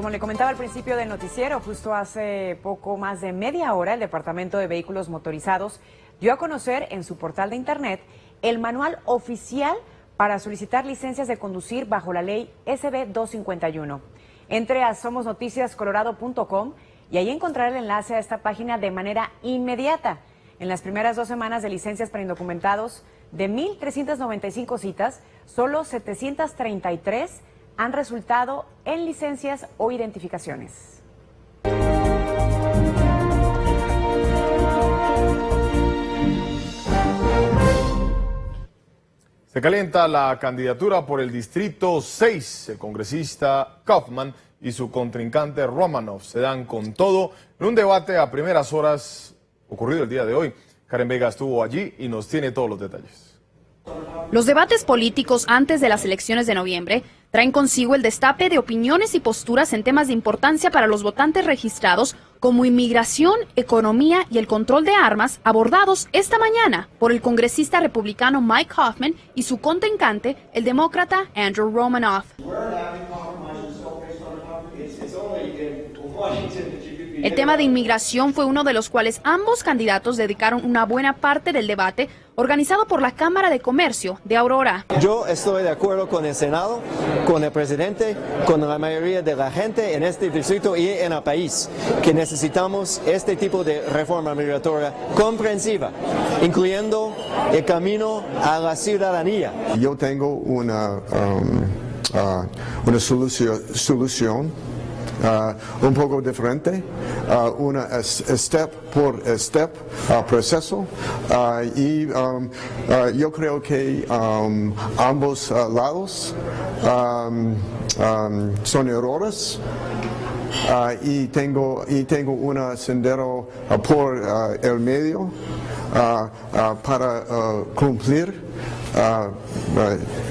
como le comentaba al principio del noticiero, justo hace poco más de media hora, el Departamento de Vehículos Motorizados dio a conocer en su portal de internet el manual oficial para solicitar licencias de conducir bajo la ley SB 251. Entre a somosnoticiascolorado.com y ahí encontrará el enlace a esta página de manera inmediata. En las primeras 2 semanas de licencias para indocumentados, de 1,395 citas, solo 733 han resultado en licencias o identificaciones. Se calienta la candidatura por el Distrito 6. El congresista Kaufman y su contrincante Romanoff se dan con todo en un debate a primeras horas ocurrido el día de hoy. Karen Vega estuvo allí y nos tiene todos los detalles. Los debates políticos antes de las elecciones de noviembre traen consigo el destape de opiniones y posturas en temas de importancia para los votantes registrados como inmigración, economía y el control de armas, abordados esta mañana por el congresista republicano Mike Hoffman y su contrincante, el demócrata Andrew Romanoff. El tema de inmigración fue uno de los cuales ambos candidatos dedicaron una buena parte del debate organizado por la Cámara de Comercio de Aurora. Yo estoy de acuerdo con el Senado, con el presidente, con la mayoría de la gente en este distrito y en el país, que necesitamos este tipo de reforma migratoria comprensiva, incluyendo el camino a la ciudadanía. Yo tengo una solución un poco diferente, una step por step proceso, y yo creo que ambos lados son errores, y tengo un sendero por el medio para cumplir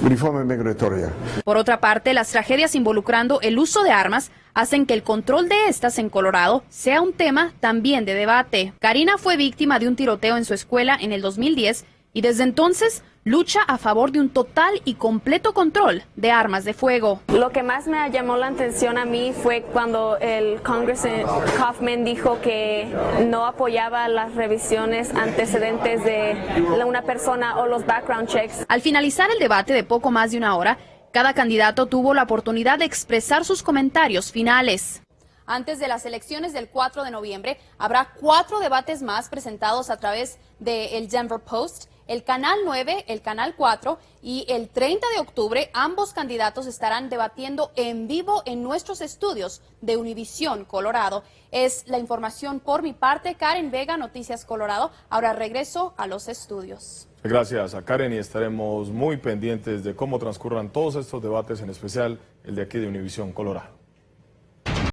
reforma migratoria. Por otra parte, las tragedias involucrando el uso de armas hacen que el control de estas en Colorado sea un tema también de debate. Karina fue víctima de un tiroteo en su escuela en el 2010 y desde entonces lucha a favor de un total y completo control de armas de fuego. Lo que más me llamó la atención a mí fue cuando el Congressman Kaufman dijo que no apoyaba las revisiones antecedentes de una persona o los background checks. Al finalizar el debate de poco más de una hora, cada candidato tuvo la oportunidad de expresar sus comentarios finales. Antes de las elecciones del 4 de noviembre, habrá 4 debates más presentados a través del Denver Post, el Canal 9, el Canal 4 y el 30 de octubre ambos candidatos estarán debatiendo en vivo en nuestros estudios de Univisión Colorado. Es la información por mi parte. Karen Vega, Noticias Colorado. Ahora regreso a los estudios. Gracias a Karen y estaremos muy pendientes de cómo transcurran todos estos debates, en especial el de aquí de Univisión Colorado.